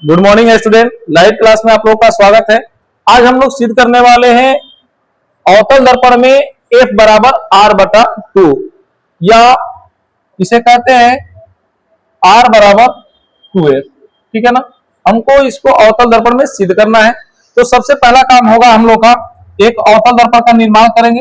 Good morning student, live class में आप लोगों का स्वागत है। आज हम लोग सिद्ध करने वाले हैं अवतल दर्पण में F बराबर R बटा 2 या इसे कहते हैं R बराबर 2F। ठीक है ना। हमको इसको अवतल दर्पण में सिद्ध करना है। तो सबसे पहला काम होगा हम लोग का एक अवतल दर्पण का निर्माण करेंगे।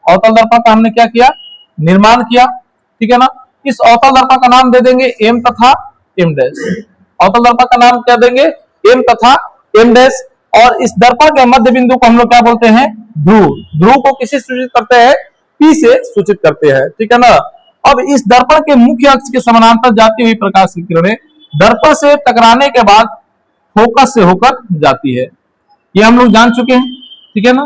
अवतल दर्पण का हमने क्या किया, निर्माण किया। ठीक है ना। इस अवतल दर्पण का नाम दे देंगे M तथा M डैश। अवतल दर्पण का नाम क्या देंगे, M तथा M डैश। और इस दर्पण के मध्य बिंदु को हम लोग क्या बोलते हैं, ध्रुव। ध्रुव को किसे सूचित करते हैं, P से सूचित करते हैं। ठीक है ना। अब इस दर्पण के मुख्य अक्ष के समानांतर जाती हुई प्रकाश की किरणें दर्पण से टकराने के बाद फोकस से होकर जाती है। ये हम लोग जान चुके हैं। ठीक है ना,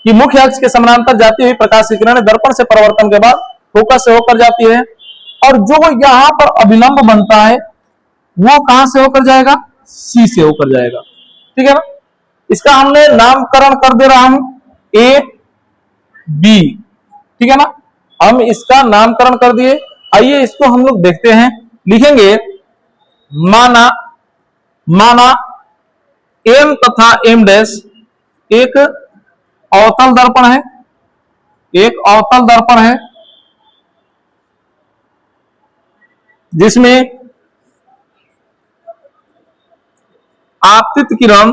कि मुख्य अक्ष के समानांतर जाती हुई प्रकाश की किरणें दर्पण से परावर्तन के बाद फोकस से होकर जाती है। और जो यहाँ पर अभिलंब बनता है वो कहां से होकर जाएगा, C से होकर जाएगा। ठीक है ना। इसका हमने नामकरण कर दे रहा हूं A B। ठीक है ना, हम इसका नामकरण कर दिए। आइए इसको हम लोग देखते हैं। लिखेंगे माना M तथा M डैश एक अवतल दर्पण है, एक अवतल दर्पण है जिसमें आपतित किरण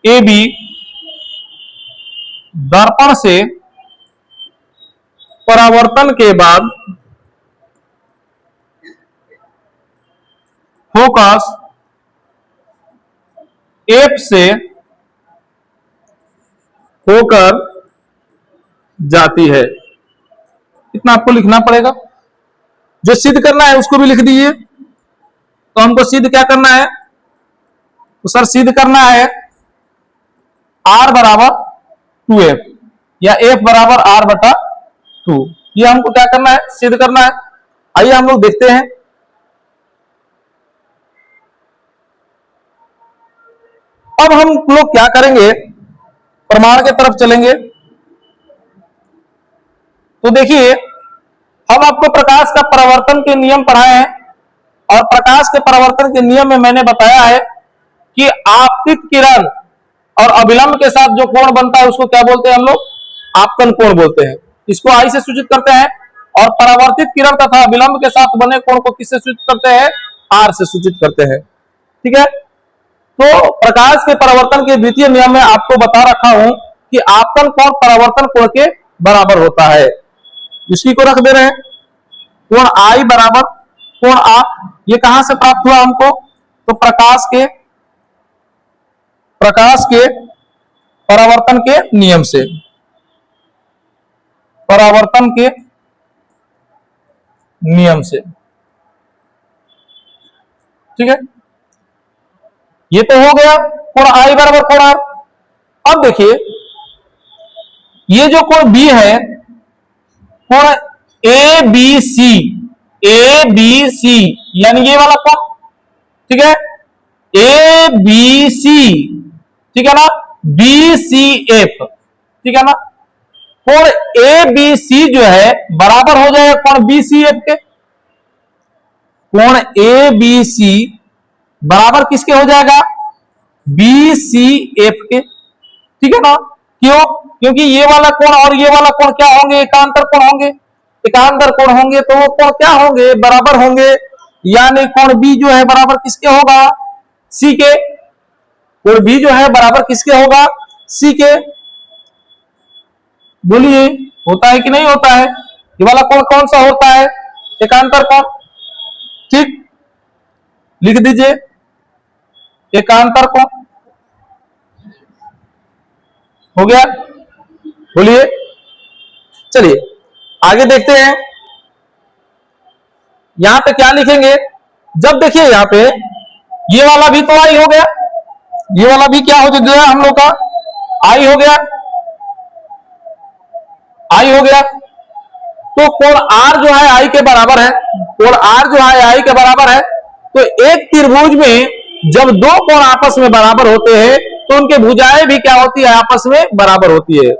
AB दर्पण से परावर्तन के बाद फोकस F से होकर जाती है। इतना आपको लिखना पड़ेगा। जो सिद्ध करना है उसको भी लिख दीजिए। तो हमको सिद्ध क्या करना है, तो सर सिद्ध करना है R बराबर 2F या F बराबर R बटा 2। ये हमको क्या करना है, सिद्ध करना है। आइए हम लोग देखते हैं। अब हम लोग क्या करेंगे, प्रमाण के तरफ चलेंगे। तो देखिए, हम आपको प्रकाश का परावर्तन के नियम पढ़ाए हैं और प्रकाश के परावर्तन के नियम में मैंने बताया है कि आपतित किरण और अभिलंब के साथ जो कोण बनता है उसको क्या बोलते हैं हम लोग, आपतन कोण बोलते हैं। इसको I से सूचित करते हैं। और परावर्तित किरण तथा अभिलंब के साथ बने कोण को किससे सूचित करते हैं, R से सूचित करते हैं। ठीक है। तो प्रकाश के परावर्तन के द्वितीय नियम में आपको बता रखा हूं कि आपतन कोण परावर्तन कोण के बराबर होता है। इसी को रख दे रहे हैं, कोण I बराबर कोण R। ये कहां से प्राप्त हुआ हमको, तो प्रकाश के परावर्तन के नियम से, परावर्तन के नियम से। ठीक है, ये तो हो गया कोण I बराबर कोण R। अब देखिए, ये जो कोण B है, कोण ABC यानी ये वाला कोण। ठीक है, ABC। ठीक है ना, BCF। ठीक है ना, कोण ABC जो है बराबर हो जाएगा कोण BCF के। कोण ABC बराबर किसके हो जाएगा, BCF के। ठीक है ना। क्यों, क्योंकि ये वाला कोण और ये वाला कोण क्या होंगे, एकांतर कोण होंगे। एकांतर कोण होंगे तो वो कोण क्या होंगे, बराबर होंगे। यानी कोण B जो है बराबर किसके होगा, C के। कोण B जो है बराबर किसके होगा, C के। बोलिए, होता है कि नहीं होता है। ये वाला कोण कौन सा होता है, एकांतर कोण। ठीक, लिख दीजिए एकांतर कोण। हो गया। बोलिए, चलिए आगे देखते हैं। यहां पे क्या लिखेंगे, जब देखिए यहां पे ये वाला भी तो I हो गया, ये वाला भी क्या हो गया हम लोग का, I हो गया, I हो गया। तो कोण R जो है I के बराबर है, कोण R जो है I के बराबर है। तो एक त्रिभुज में जब दो कोण आपस में बराबर होते हैं तो उनके भुजाएं भी क्या होती है, आपस में बराबर होती है।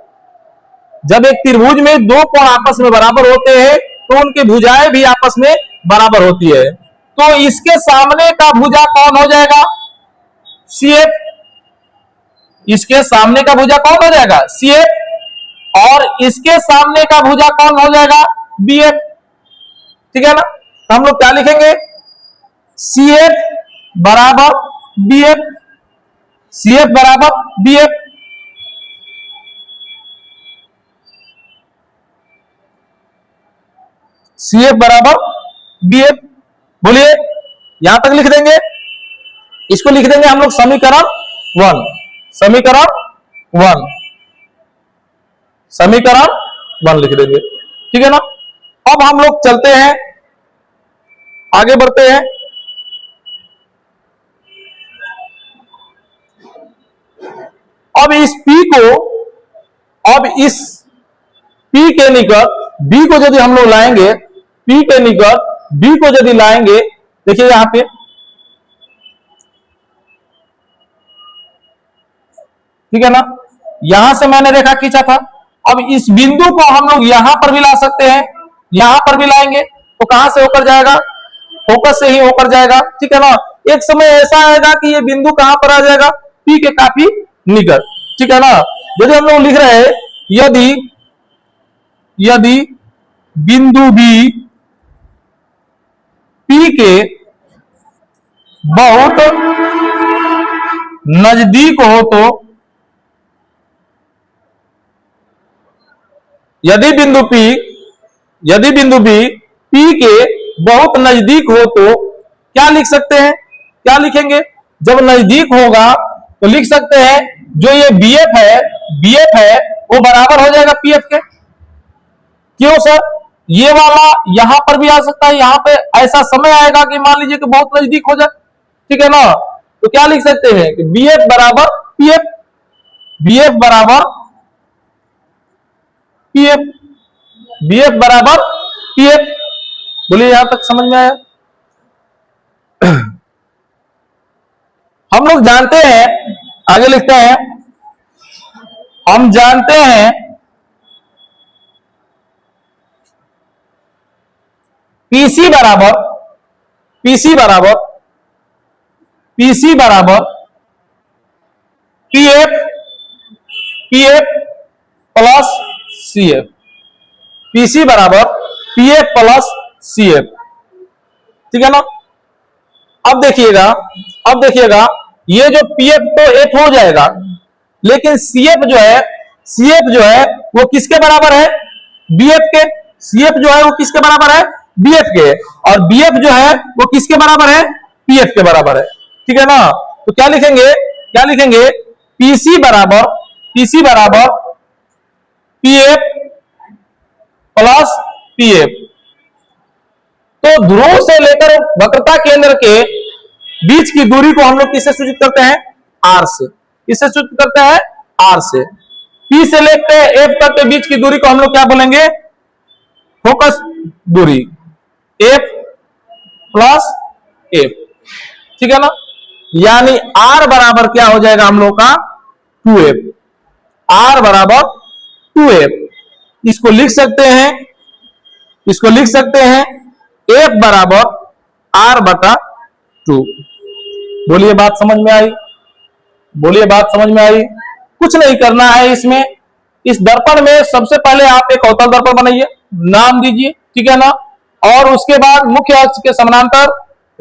जब एक त्रिभुज में दो कोण आपस में बराबर होते हैं तो उनकी भुजाएं भी आपस में बराबर होती है। तो इसके सामने का भुजा कौन हो जाएगा? CF। इसके सामने का भुजा कौन हो जाएगा? CF। और इसके सामने का भुजा कौन हो जाएगा? BF। ठीक है ना? तो हम लोग क्या लिखेंगे? CF बराबर BF। CF बराबर BF। CF बराबर BF। बोलिए, यहां तक लिख देंगे। इसको लिख देंगे हम लोग समीकरण 1। समीकरण 1। समीकरण 1 लिख देंगे। ठीक है ना? अब हम लोग चलते हैं, आगे बढ़ते हैं। अब इस P को, अब इस P के निकट B को यदि हम लोग लाएंगे, P के निकट B को यदि लाएंगे, देखिए यहां पे, ठीक है ना? यहां से मैंने रेखा खींचा था। अब इस बिंदु को हम लोग यहां पर भी ला सकते हैं, यहां पर भी लाएंगे तो कहां से होकर जाएगा? फोकस से ही होकर जाएगा। ठीक है ना? एक समय ऐसा आएगा कि ये बिंदु कहां पर आ जाएगा? P के काफी निकट। ठीक है ना? यदि हम लोग लिख रहे हैं, यदि बिंदु B P के बहुत नजदीक हो, तो यदि बिंदु B P के बहुत नजदीक हो तो क्या लिख सकते हैं? क्या लिखेंगे? जब नजदीक होगा तो लिख सकते हैं जो ये BF है वो बराबर हो जाएगा PF के। क्यों सर? ये वाला यहां पर भी आ सकता है, यहां पे ऐसा समय आएगा कि मान लीजिए कि बहुत नजदीक हो जाए। ठीक है ना? तो क्या लिख सकते हैं कि BF बराबर PF। BF बराबर PF। BF बराबर PF। बोलिए, यहां तक समझ में आया? हम लोग जानते हैं, आगे लिखते हैं, हम जानते हैं PC बराबर PF प्लस CF। PC बराबर PF प्लस CF। ठीक है ना? अब देखिएगा ये जो PF तो F हो जाएगा, लेकिन CF जो है वो किसके बराबर है? BF के। CF जो है वो किसके बराबर है? BF के। और BF जो है वो किसके बराबर है? PF के बराबर है। ठीक है ना? तो क्या लिखेंगे? PC बराबर PF प्लस PF। तो ध्रुव से लेकर वक्रता केंद्र के बीच की दूरी को हम लोग किससे सूचित करते हैं? R से। किससे सूचित करते हैं? R से। P से लेकर F तक के बीच की दूरी को हम लोग क्या बोलेंगे? फोकस दूरी। F plus F। ठीक है ना? यानी R बराबर क्या हो जाएगा हम लोग का? 2F। R बराबर 2F। इसको लिख सकते हैं F बराबर R बटा 2। बोलिए, बात समझ में आई? कुछ नहीं करना है इसमें। इस दर्पण में सबसे पहले आप एक अवतल दर्पण बनाइए, नाम दीजिए। ठीक है ना? और उसके बाद मुख्य अक्ष के समानांतर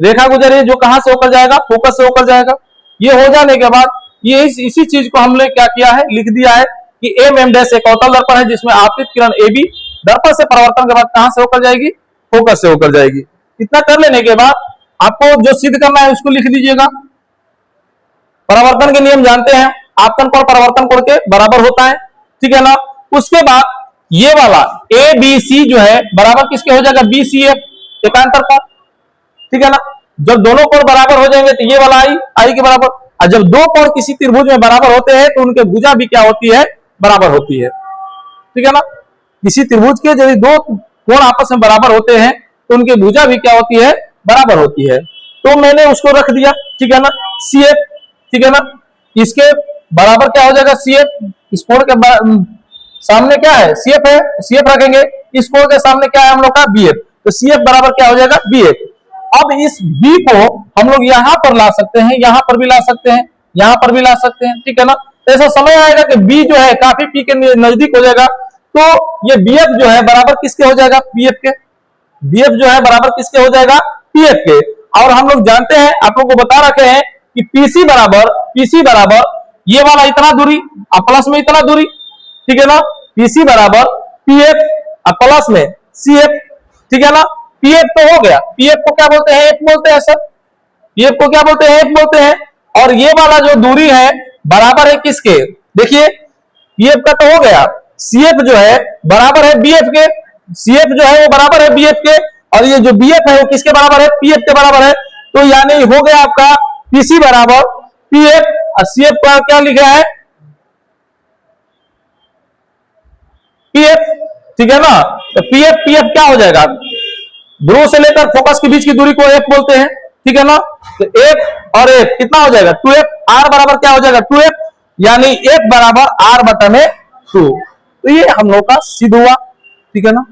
रेखा गुजरिए, जो कहां से होकर जाएगा? फोकस से होकर जाएगा। ये हो जाने के बाद ये इसी चीज को हमने क्या किया है? लिख दिया है कि MM' एक अवतल दर्पण है जिसमें आपतित किरण AB दर्पण से परावर्तन के बाद कहां से होकर जाएगी? फोकस से होकर जाएगी। इतना कर लेने के बाद आपको जो सिद्ध करना है उसको लिख दीजिएगा। परावर्तन के नियम जानते हैं, आपतन कोण परावर्तन कोण के बराबर होता है। ठीक है ना? उसके बाद ये वाला ABC जो है बराबर किसके हो जाएगा? BCF, एकांतर कोण। ठीक है ना? जब दोनों कोण बराबर हो जाएंगे तो ये वाला आई के बराबर। और जब दो कोण किसी त्रिभुज में बराबर होते हैं तो उनके भुजा भी क्या होती है? बराबर होती है। ठीक है ना? किसी त्रिभुज के यदि दो कोण आपस में बराबर होते हैं तो उनकी भुजा भी क्या होती है? बराबर होती है। तो मैंने उसको रख दिया। ठीक है ना? CF। ठीक है ना? इसके बराबर क्या हो जाएगा? CF। इस कोण के सामने क्या है? CF है, CF रखेंगे। इस कोण के सामने क्या है हम लोग का BF, तो CF बराबर क्या हो जाएगा BF। अब इस B को हम लोग यहां पर ला सकते हैं, यहां पर भी ला सकते हैं, यहां पर भी ला सकते हैं, ठीक है ना। तो ऐसा समय आएगा कि B जो है काफी P के नजदीक हो जाएगा, तो ये BF जो है बराबर किसके हो जाएगा PF के। BF जो है बराबर किसके हो जाएगा PF के। और हम लोग जानते हैं, आप लोग को बता रखे हैं कि PC बराबर ये वाला इतना दूरी और प्लस में इतना दूरी, ठीक है ना। PC बराबर PF और प्लस में CF, ठीक है ना। PF तो हो गया, PF को क्या बोलते हैं, F बोलते हैं सर, PF को क्या बोलते हैं, F बोलते हैं। और ये वाला जो दूरी है बराबर है किसके, देखिए PF का तो हो गया, CF जो है बराबर है BF के, CF जो है वो बराबर है BF के, और ये जो BF है वो किसके बराबर है PF के बराबर है। तो यानी हो गया आपका PC बराबर PF और CF का क्या लिखा है PF, ठीक है ना। तो PF क्या हो जाएगा, ध्रुव से लेकर फोकस के बीच की दूरी को F बोलते हैं, ठीक है ना। तो F और F कितना हो जाएगा 2F, R बराबर क्या हो जाएगा 2F, यानी F बराबर R बटा में 2। तो ये हम लोग का सिद्ध हुआ, ठीक है ना।